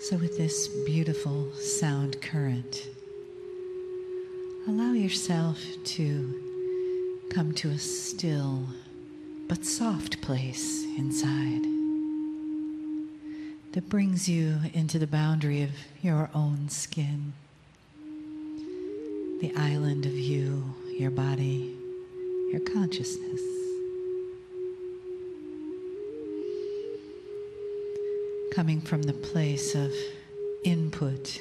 So with this beautiful sound current, allow yourself to come to a still but soft place inside that brings you into the boundary of your own skin, the island of you, your body, your consciousness. Coming from the place of input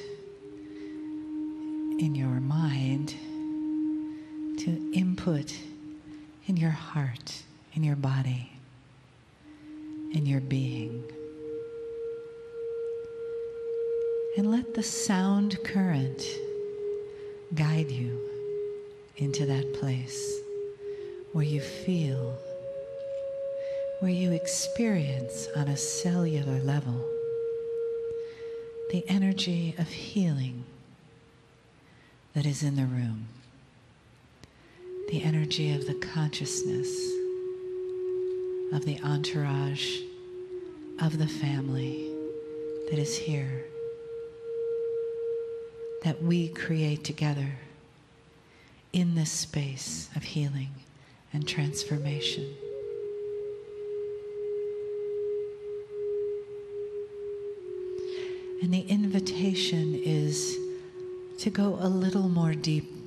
in your mind to input in your heart, in your body, in your being. And let the sound current guide you into that place where you feel, where you experience on a cellular level the energy of healing that is in the room, the energy of the consciousness of the entourage of the family that is here, that we create together in this space of healing and transformation. And the invitation is to go a little more deeply,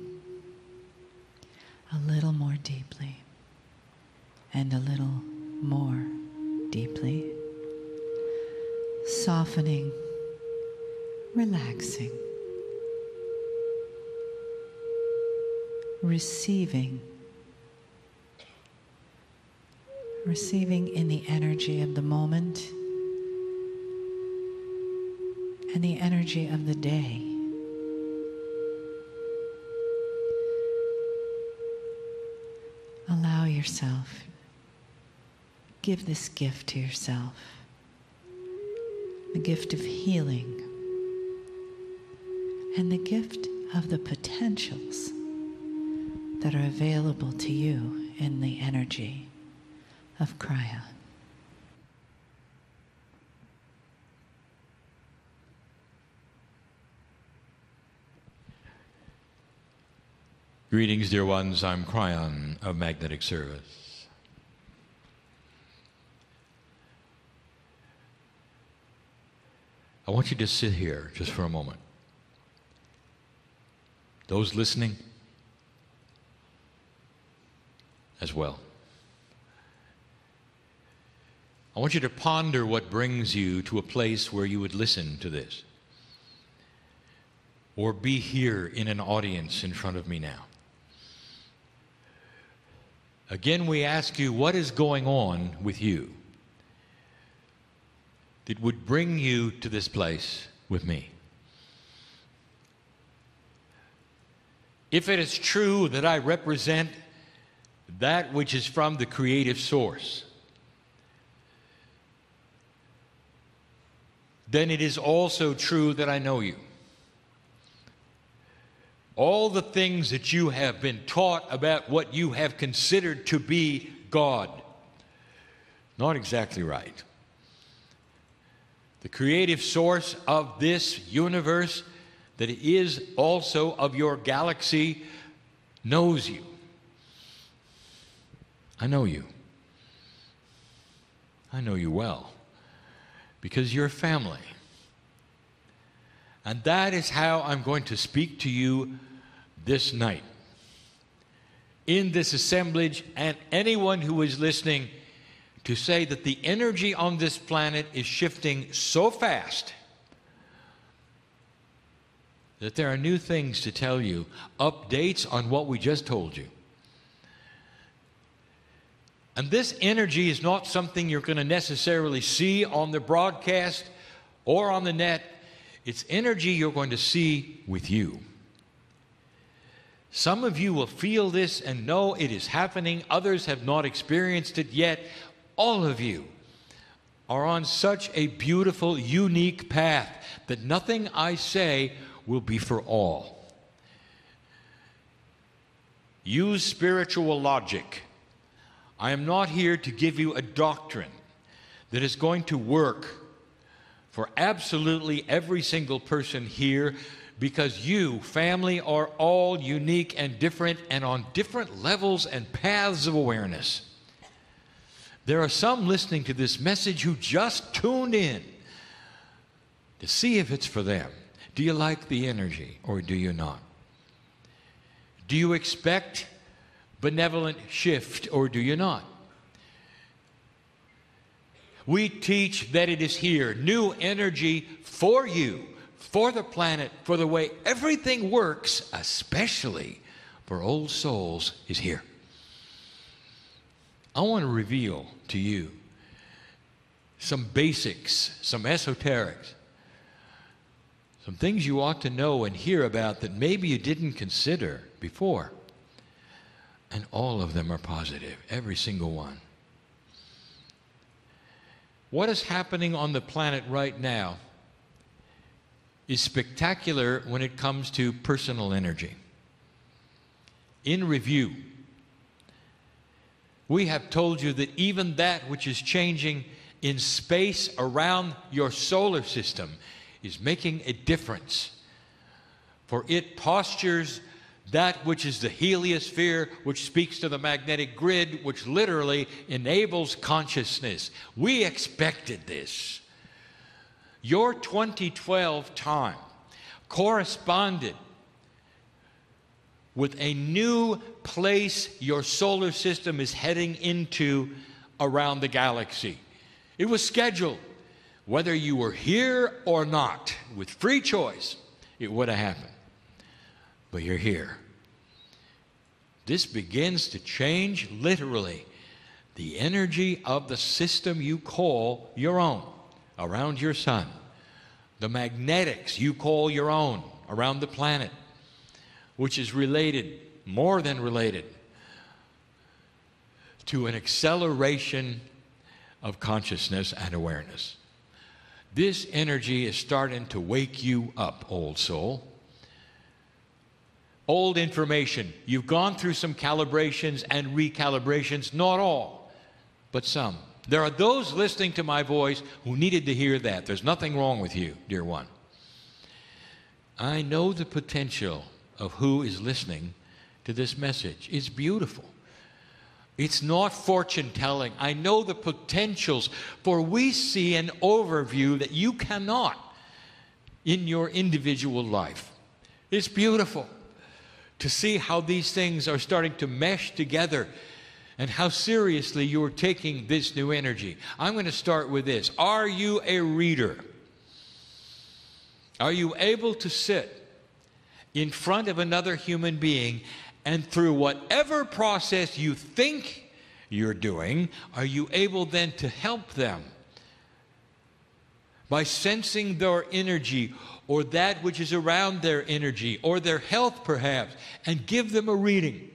and a little more deeply, softening, relaxing, receiving in the energy of the moment and the energy of the day. Allow yourself, give this gift to yourself, the gift of healing and the gift of the potentials that are available to you in the energy of Kryon. Greetings, dear ones. I'm Kryon of Magnetic Service. I want you to sit here just for a moment. Those listening as well. I want you to ponder what brings you to a place where you would listen to this, or be here in an audience in front of me now. Again, we ask you, what is going on with you that would bring you to this place with me? If it is true that I represent that which is from the creative source, then it is also true that I know you. All the things that you have been taught about what you have considered to be God, not exactly right. The creative source of this universe that is also of your galaxy knows you. I know you. I know you well because you're family. And that is how I'm going to speak to you this night. In this assemblage, and anyone who is listening, to say that the energy on this planet is shifting so fast that there are new things to tell you, updates on what we just told you. And this energy is not something you're going to necessarily see on the broadcast or on the net. It's energy you're going to see with you. Some of you will feel this and know it is happening. Others have not experienced it yet. All of you are on such a beautiful, unique path that nothing I say will be for all. Use spiritual logic. I am not here to give you a doctrine that is going to work for absolutely every single person here, because you, family, are all unique and different and on different levels and paths of awareness. There are some listening to this message who just tuned in to see if it's for them. Do you like the energy or do you not? Do you expect benevolent shift or do you not? We teach that it is here, new energy for you, for the planet, for the way everything works, especially for old souls, is here. I want to reveal to you some basics, some esoterics, some things you ought to know and hear about that maybe you didn't consider before. And all of them are positive, every single one. What is happening on the planet right now is spectacular when it comes to personal energy. In review, we have told you that even that which is changing in space around your solar system is making a difference. For it postures that which is the heliosphere, which speaks to the magnetic grid, which literally enables consciousness. We expected this. Your 2012 time corresponded with a new place your solar system is heading into around the galaxy. It was scheduled. Whether you were here or not, with free choice, it would have happened. But you're here. This begins to change, literally, the energy of the system you call your own around your sun. The magnetics you call your own around the planet, which is related, more than related, to an acceleration of consciousness and awareness. This energy is starting to wake you up, old soul. Old information. You've gone through some calibrations and recalibrations, not all, but some. There are those listening to my voice who needed to hear that. There's nothing wrong with you, dear one. I know the potential of who is listening to this message. It's beautiful. It's not fortune telling. I know the potentials, for we see an overview that you cannot in your individual life. It's beautiful to see how these things are starting to mesh together and how seriously you're taking this new energy. I'm going to start with this. Are you a reader? Are you able to sit in front of another human being and through whatever process you think you're doing, are you able then to help them by sensing their energy or that which is around their energy or their health perhaps, and give them a reading?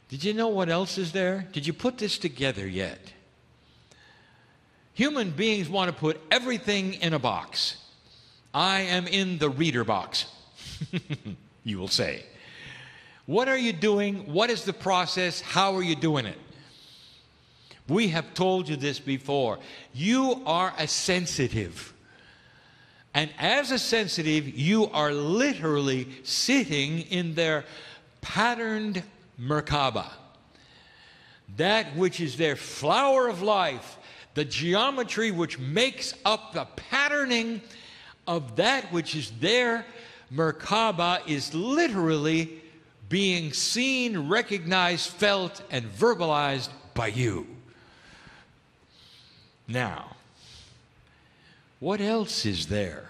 Did you know what else is there? Did you put this together yet? Human beings want to put everything in a box. I am in the reader box, you will say. What are you doing? What is the process? How are you doing it? We have told you this before. You are a sensitive. And as a sensitive, you are literally sitting in their patterned Merkaba. That which is their flower of life, the geometry which makes up the patterning of that which is their Merkaba, is literally being seen, recognized, felt, and verbalized by you. Now, what else is there,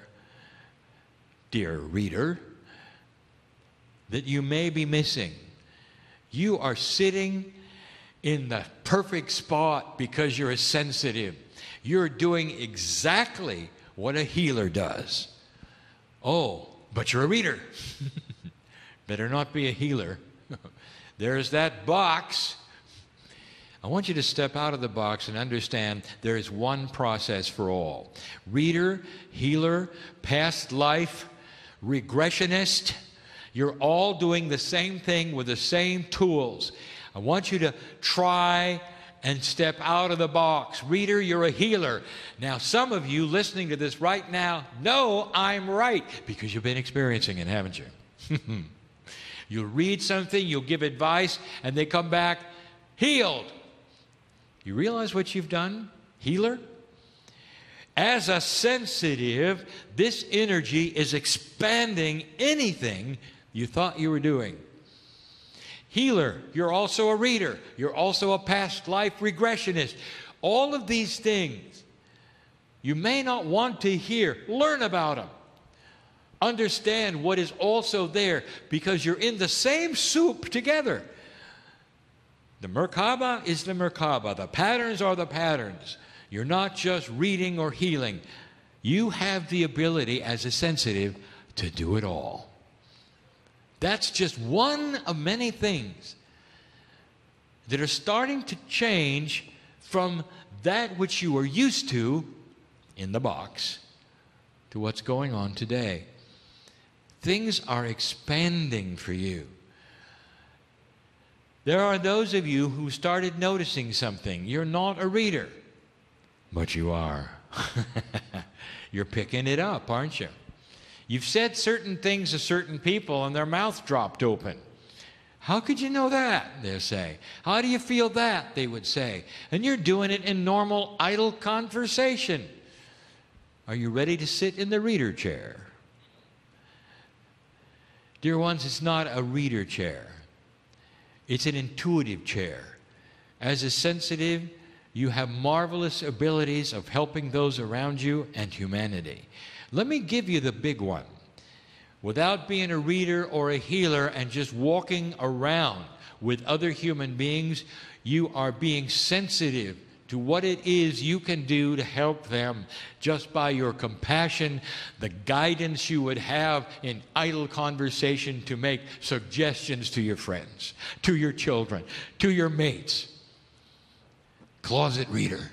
dear reader, that you may be missing? You are sitting in the perfect spot because you're a sensitive. You're doing exactly what a healer does. Oh, but you're a reader. Better not be a healer. There's that box. I want you to step out of the box and understand there is one process for all. Reader, healer, past life, regressionist, you're all doing the same thing with the same tools. I want you to try and step out of the box. Reader, you're a healer. Now, some of you listening to this right now know I'm right because you've been experiencing it, haven't you? You'll read something, you'll give advice, and they come back healed. You realize what you've done, healer? As a sensitive, this energy is expanding anything you thought you were doing. Healer, you're also a reader. You're also a past life regressionist. All of these things you may not want to hear. Learn about them. Understand what is also there because you're in the same soup together. The Merkaba is the Merkaba. The patterns are the patterns. You're not just reading or healing. You have the ability as a sensitive to do it all. That's just one of many things that are starting to change from that which you are used to in the box to what's going on today. Things are expanding for you. There are those of you who started noticing something. You're not a reader, but you are. You're picking it up, aren't you? You've said certain things to certain people and their mouth dropped open. How could you know that? They'll say. How do you feel that? They would say. And you're doing it in normal, idle conversation. Are you ready to sit in the reader chair? Dear ones, it's not a reader chair. It's an intuitive chair. As a sensitive, you have marvelous abilities of helping those around you and humanity. Let me give you the big one. Without being a reader or a healer and just walking around with other human beings, you are being sensitive to what it is you can do to help them just by your compassion, the guidance you would have in idle conversation to make suggestions to your friends, to your children, to your mates. Closet reader.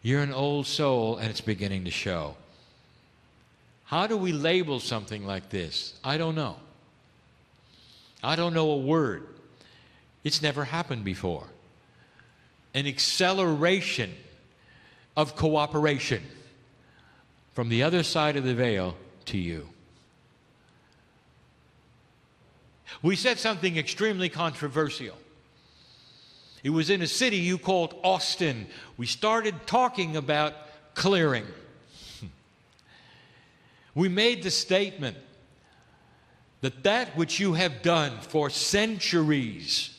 You're an old soul and it's beginning to show. How do we label something like this? I don't know. I don't know a word. It's never happened before. An acceleration of cooperation from the other side of the veil to you. We said something extremely controversial. It was in a city you called Austin. We started talking about clearing. We made the statement that that which you have done for centuries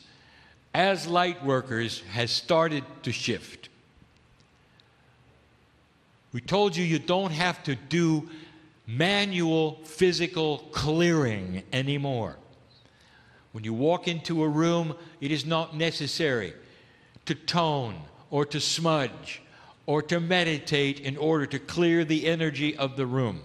as light workers has started to shift. We told you you don't have to do manual physical clearing anymore. When you walk into a room, it is not necessary to tone or to smudge or to meditate in order to clear the energy of the room.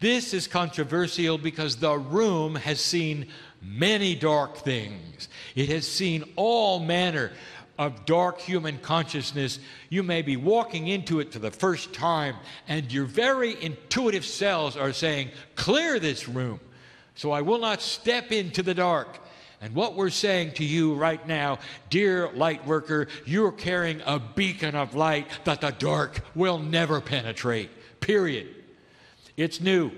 This is controversial because the room has seen many dark things. It has seen all manner of dark human consciousness. You may be walking into it for the first time, and your very intuitive cells are saying, clear this room, so I will not step into the dark. And what we're saying to you right now, dear light worker, you're carrying a beacon of light that the dark will never penetrate, period. It's new.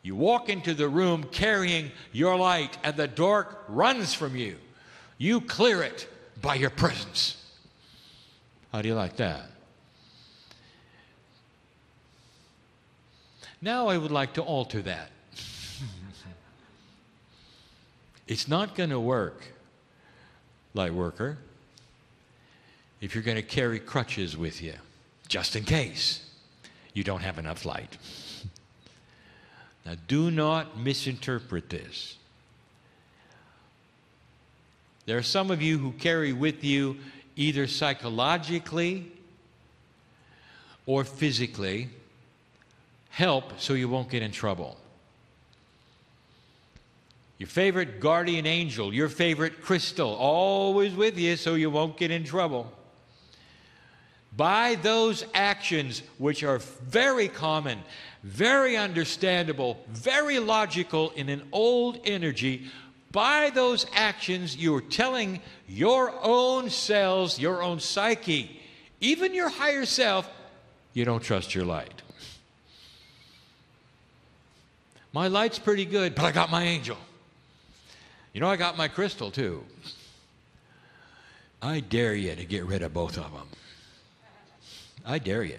You walk into the room carrying your light, and the dark runs from you. You clear it by your presence. How do you like that? Now I would like to alter that. It's not going to work, light worker, if you're going to carry crutches with you, just in case you don't have enough light. Now, do not misinterpret this. There are some of you who carry with you either psychologically or physically help so you won't get in trouble. Your favorite guardian angel, your favorite crystal, always with you so you won't get in trouble. By those actions, which are very common, very understandable, very logical in an old energy, by those actions, you're telling your own cells, your own psyche, even your higher self, you don't trust your light. My light's pretty good, but I got my angel. You know, I got my crystal too. I dare you to get rid of both of them. I dare you.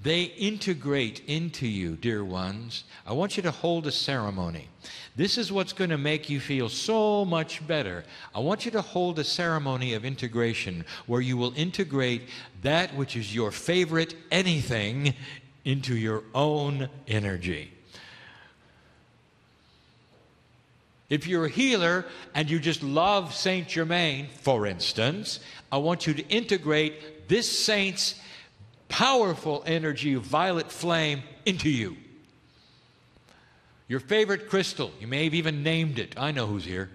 They integrate into you, dear ones. I want you to hold a ceremony. This is what's going to make you feel so much better. I want you to hold a ceremony of integration where you will integrate that which is your favorite anything into your own energy. If you're a healer and you just love Saint Germain, for instance, I want you to integrate this saint's powerful energy of violet flame into you. Your favorite crystal, you may have even named it. I know who's here.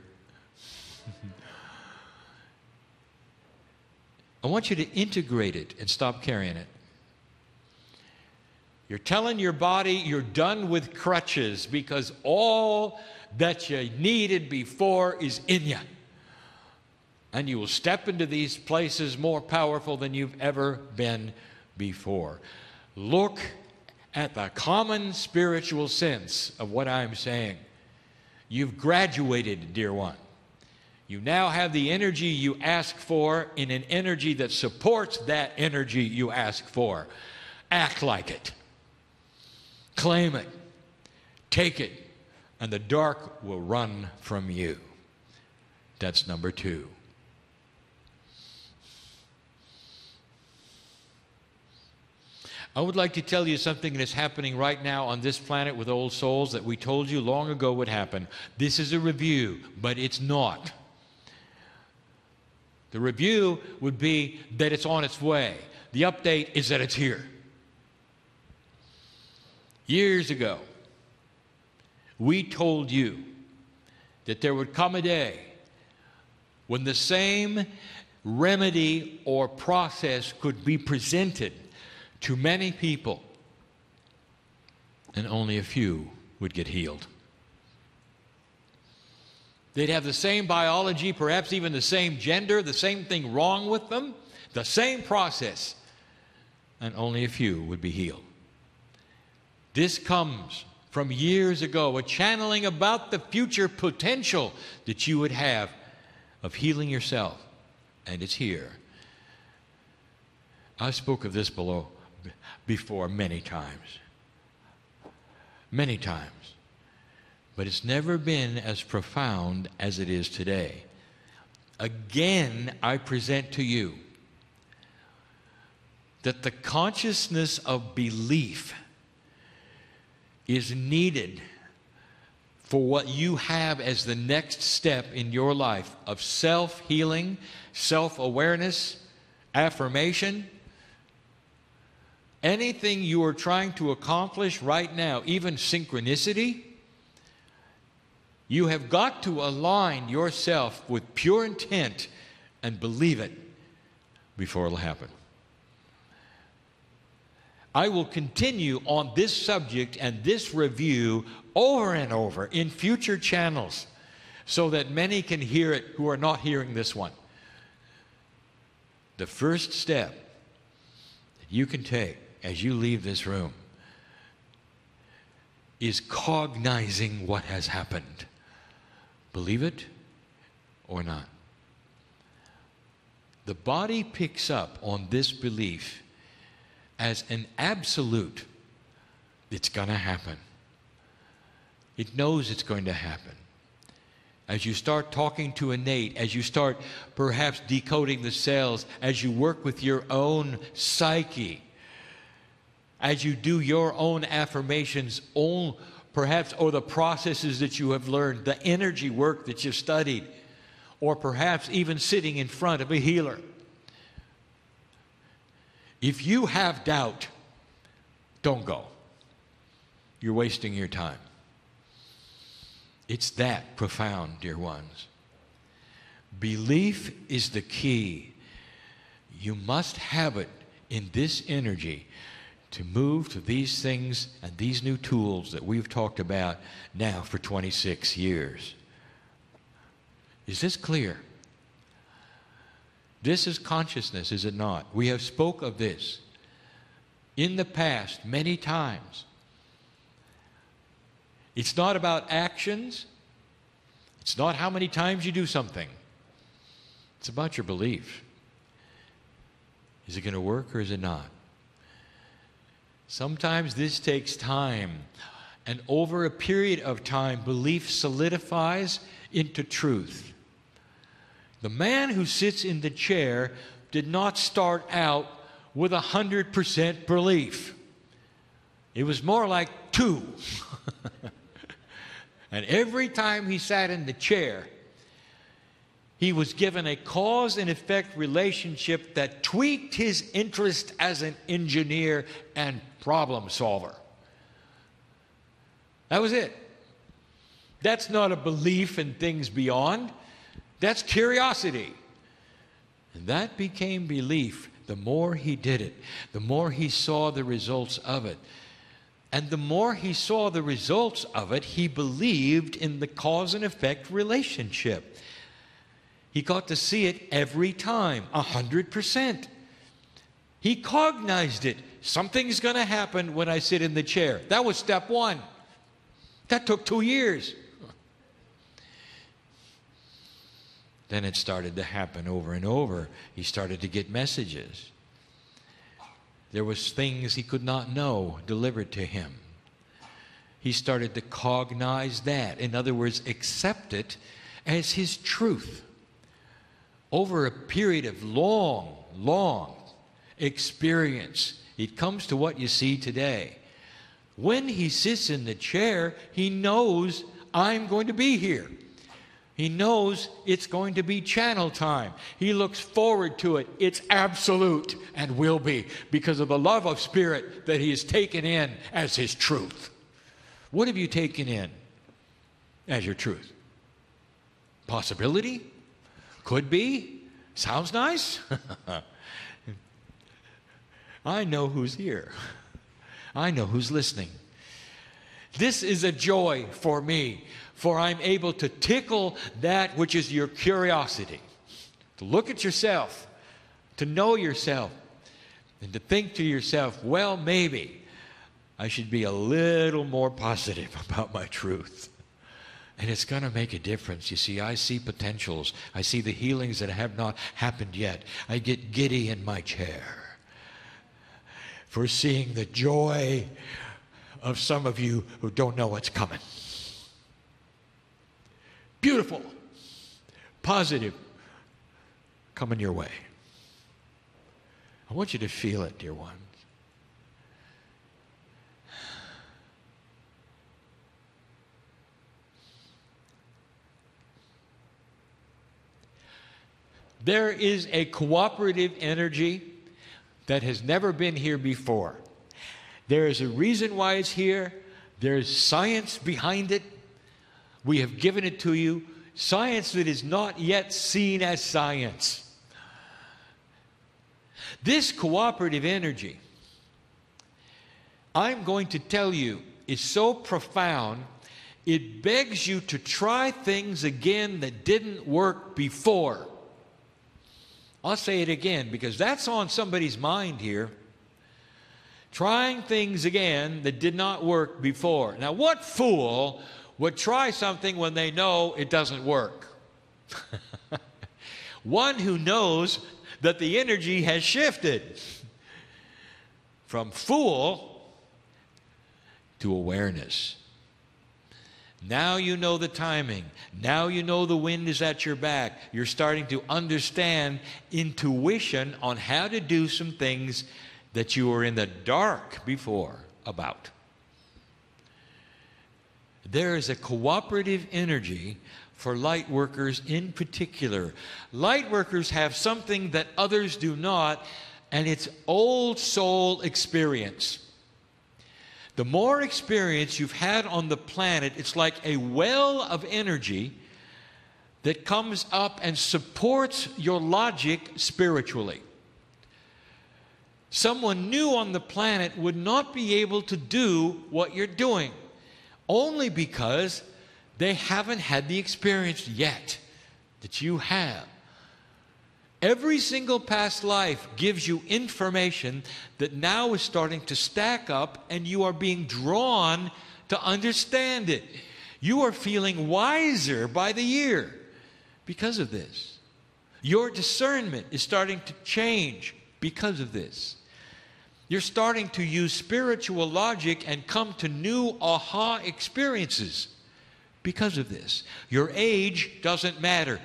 I want you to integrate it and stop carrying it. You're telling your body you're done with crutches because all that you needed before is in you. And you will step into these places more powerful than you've ever been before. Look at the common spiritual sense of what I'm saying. You've graduated, dear one. You now have the energy you ask for in an energy that supports that energy you ask for. Act like it. Claim it. Take it. And the dark will run from you. That's number 2. I would like to tell you something that is happening right now on this planet with old souls that we told you long ago would happen. This is a review, but it's not. The review would be that it's on its way. The update is that it's here. Years ago, we told you that there would come a day when the same remedy or process could be presented to many people, and only a few would get healed. They'd have the same biology, perhaps even the same gender, the same thing wrong with them, the same process, and only a few would be healed. This comes from years ago, a channeling about the future potential that you would have of healing yourself, and it's here. I spoke of this before many times, but it's never been as profound as it is today. Again, I present to you that the consciousness of belief is needed for what you have as the next step in your life of self-healing, self-awareness, affirmation. Anything you are trying to accomplish right now, even synchronicity, you have got to align yourself with pure intent and believe it before it'll happen. I will continue on this subject and this review over and over in future channels so that many can hear it who are not hearing this one. The first step that you can take as you leave this room is cognizing what has happened. Believe it or not. The body picks up on this belief as an absolute. It's going to happen. It knows it's going to happen. As you start talking to innate, as you start perhaps decoding the cells, as you work with your own psyche, as you do your own affirmations, perhaps, or the processes that you have learned, the energy work that you've studied, or perhaps even sitting in front of a healer. If you have doubt, don't go. You're wasting your time. It's that profound, dear ones. Belief is the key. You must have it in this energy to move to these things and these new tools that we've talked about now for 26 years. Is this clear? This is consciousness, is it not? We have spoke of this in the past many times. It's not about actions. It's not how many times you do something. It's about your belief. Is it going to work or is it not? Sometimes this takes time. And over a period of time, belief solidifies into truth. The man who sits in the chair did not start out with 100% belief. It was more like 2. And every time he sat in the chair, he was given a cause and effect relationship that tweaked his interest as an engineer and problem solver. That was it. That's not a belief in things beyond. That's curiosity. And that became belief. The more he did it, the more he saw the results of it. And the more he saw the results of it, he believed in the cause and effect relationship. He got to see it every time, 100%. He cognized it. Something's going to happen when I sit in the chair. That was step 1. That took 2 years. Then it started to happen over and over. He started to get messages. There was things he could not know delivered to him. He started to cognize that. In other words, accept it as his truth. Over a period of long experience, it comes to what you see today. When he sits in the chair, he knows, I'm going to be here. He knows it's going to be channel time. He looks forward to it. It's absolute and will be because of the love of spirit that he has taken in as his truth. What have you taken in as your truth? Possibility? Could be? Sounds nice? I know who's here. I know who's listening. This is a joy for me, for I'm able to tickle that which is your curiosity. To look at yourself, to know yourself, and to think to yourself, well, maybe I should be a little more positive about my truth. And it's going to make a difference. You see, I see potentials. I see the healings that have not happened yet. I get giddy in my chair for seeing the joy of some of you who don't know what's coming. Beautiful, positive, coming your way. I want you to feel it, dear ones. There is a cooperative energy that has never been here before. There is a reason why it's here. There is science behind it. We have given it to you. Science that is not yet seen as science. This cooperative energy, I'm going to tell you, is so profound, it begs you to try things again that didn't work before. I'll say it again because that's on somebody's mind here. Trying things again that did not work before. Now, what fool would try something when they know it doesn't work? One who knows that the energy has shifted from fool to awareness. Now you know the timing. Now you know the wind is at your back. You're starting to understand intuition on how to do some things that you were in the dark before about. There is a cooperative energy for light workers in particular. Light workers have something that others do not, and it's old soul experience. The more experience you've had on the planet, it's like a well of energy that comes up and supports your logic spiritually. Someone new on the planet would not be able to do what you're doing, only because they haven't had the experience yet. that you have. Every single past life gives you information that now is starting to stack up, and you are being drawn to understand it. You are feeling wiser by the year because of this. Your discernment is starting to change because of this. You're starting to use spiritual logic and come to new aha experiences because of this. Your age doesn't matter.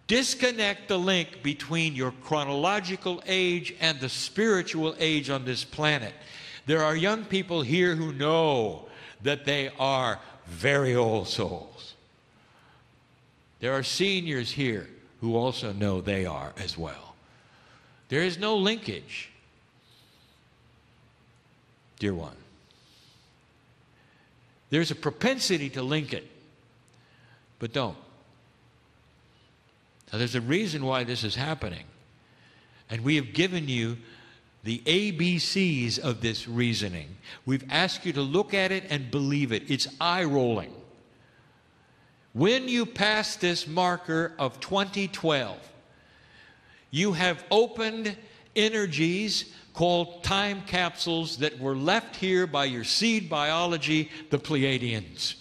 Disconnect the link between your chronological age and the spiritual age on this planet. There are young people here who know that they are very old souls. There are seniors here who also know they are as well. There is no linkage, dear one. There's a propensity to link it, but don't. Now, there's a reason why this is happening, and we have given you the ABCs of this reasoning. We've asked you to look at it and believe it. It's eye-rolling. When you pass this marker of 2012, you have opened energies called time capsules that were left here by your seed biology, the Pleiadians.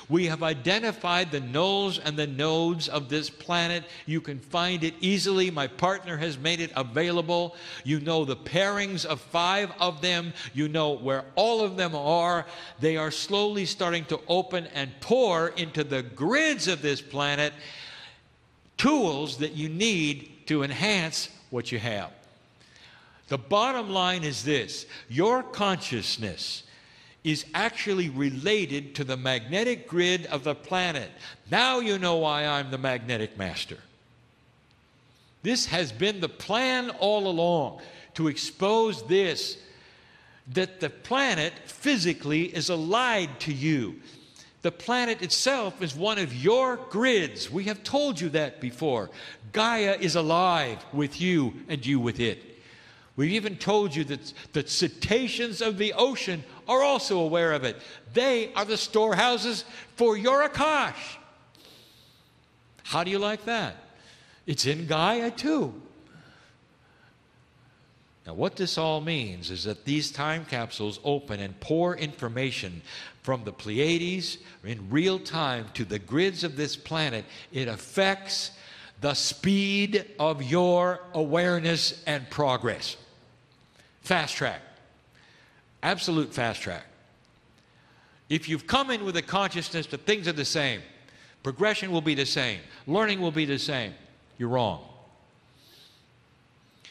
We have identified the nulls and the nodes of this planet. You can find it easily. My partner has made it available. You know the pairings of 5 of them. You know where all of them are. They are slowly starting to open and pour into the grids of this planet tools that you need to enhance what you have. The bottom line is this: your consciousness is actually related to the magnetic grid of the planet. Now you know why I'm the magnetic master. This has been the plan all along, to expose this, that the planet physically is allied to you. The planet itself is one of your grids. We have told you that before. Gaia is alive with you and you with it. We've even told you that the cetaceans of the ocean are also aware of it. They are the storehouses for your Akash. How do you like that? It's in Gaia too. Now, what this all means is that these time capsules open and pour information from the Pleiades in real time to the grids of this planet. It affects the speed of your awareness and progress. Fast track. Absolute fast track. If you've come in with a consciousness that things are the same, progression will be the same, learning will be the same, you're wrong.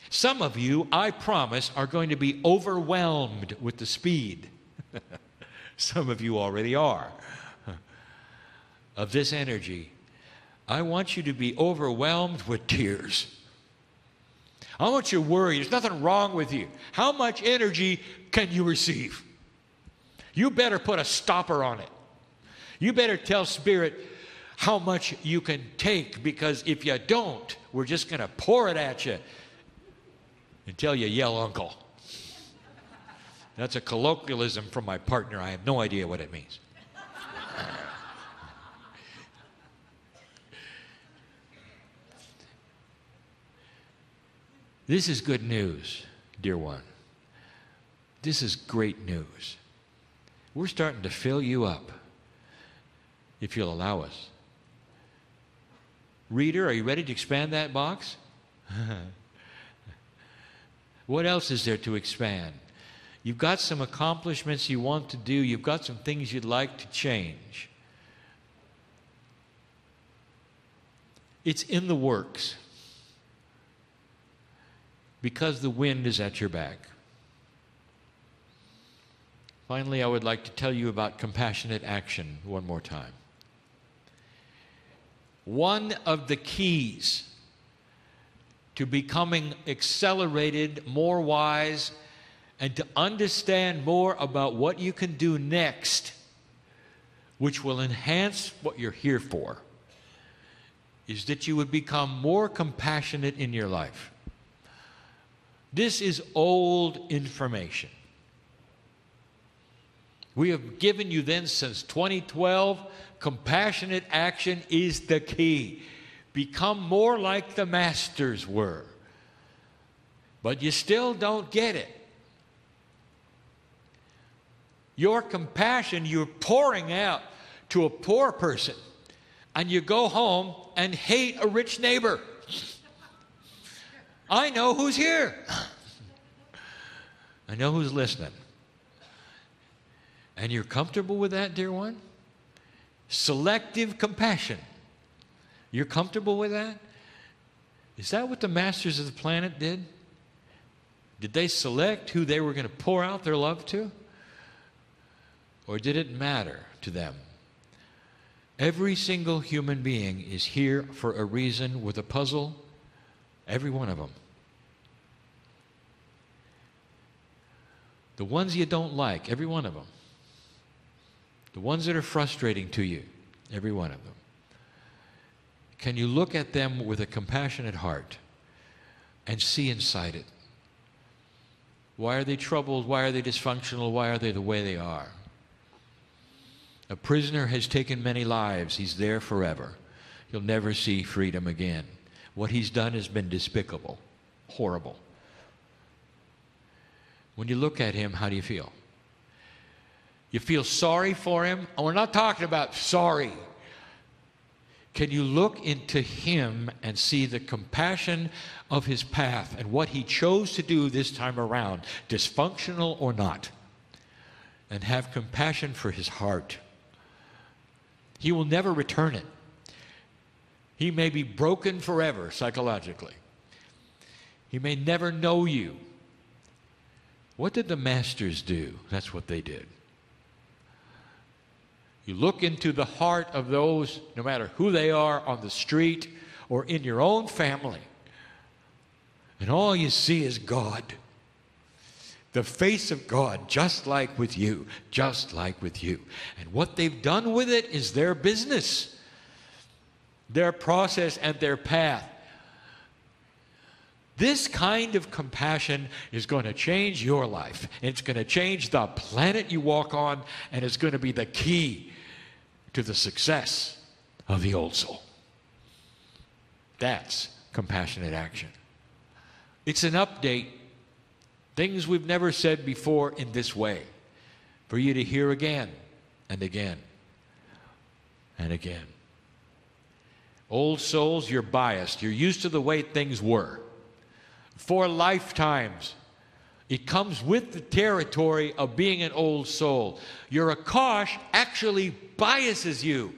Some of you, I promise, are going to be overwhelmed with the speed. Some of you already are. Of this energy. I want you to be overwhelmed with tears. I want you to worry. There's nothing wrong with you. How much energy can you receive? You better put a stopper on it. You better tell Spirit how much you can take, because if you don't, we're just going to pour it at you until you yell uncle. That's a colloquialism from my partner. I have no idea what it means. This is good news, dear one. This is great news. We're starting to fill you up, if you'll allow us. Reader, are you ready to expand that box? What else is there to expand? You've got some accomplishments you want to do. You've got some things you'd like to change. It's in the works, because the wind is at your back. Finally, I would like to tell you about compassionate action one more time. One of the keys to becoming accelerated, more wise, and to understand more about what you can do next, which will enhance what you're here for, is that you would become more compassionate in your life. This is old information. We have given you then since 2012, compassionate action is the key. become more like the masters were. But you still don't get it. Your compassion you're pouring out to a poor person, and you go home and hate a rich neighbor. I know who's here. I know who's listening. And you're comfortable with that, dear one? Selective compassion. You're comfortable with that? Is that what the masters of the planet did? Did they select who they were going to pour out their love to? Or did it matter to them? Every single human being is here for a reason with a puzzle. Every one of them. The ones you don't like, every one of them. The ones that are frustrating to you, every one of them. Can you look at them with a compassionate heart and see inside it? Why are they troubled? Why are they dysfunctional? Why are they the way they are? A prisoner has taken many lives. He's there forever. He'll never see freedom again. What he's done has been despicable, horrible. When you look at him, how do you feel? You feel sorry for him? And we're not talking about sorry. Can you look into him and see the compassion of his path and what he chose to do this time around, dysfunctional or not, and have compassion for his heart? He will never return it. He may be broken forever psychologically. He may never know you. What did the masters do? That's what they did. You look into the heart of those, no matter who they are, on the street or in your own family, and all you see is God. The face of God, just like with you, just like with you. And what they've done with it is their business, their process and their path. This kind of compassion is going to change your life. It's going to change the planet you walk on, and it's going to be the key to the success of the old soul. That's compassionate action. It's an update. Things we've never said before in this way, for you to hear again and again and again. Old souls, you're biased. You're used to the way things were. For lifetimes. It comes with the territory of being an old soul. Your Akash actually biases you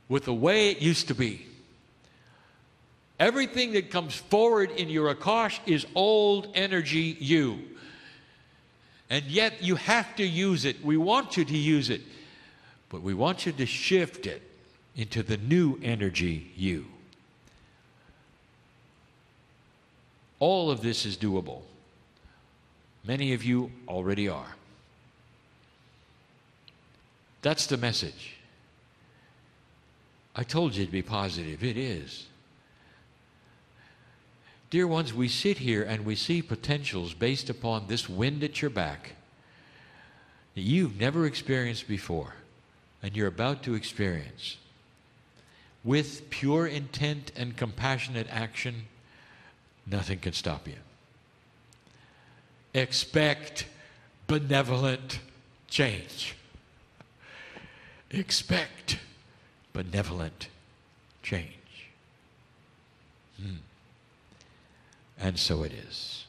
with the way it used to be. Everything that comes forward in your Akash is old energy you. And yet you have to use it. We want you to use it. But we want you to shift it into the new energy you. All of this is doable. Many of you already are. That's the message. I told you to be positive. It is. Dear ones, we sit here and we see potentials based upon this wind at your back that you've never experienced before and you're about to experience. With pure intent and compassionate action, nothing can stop you. Expect benevolent change. Expect benevolent change. And so it is.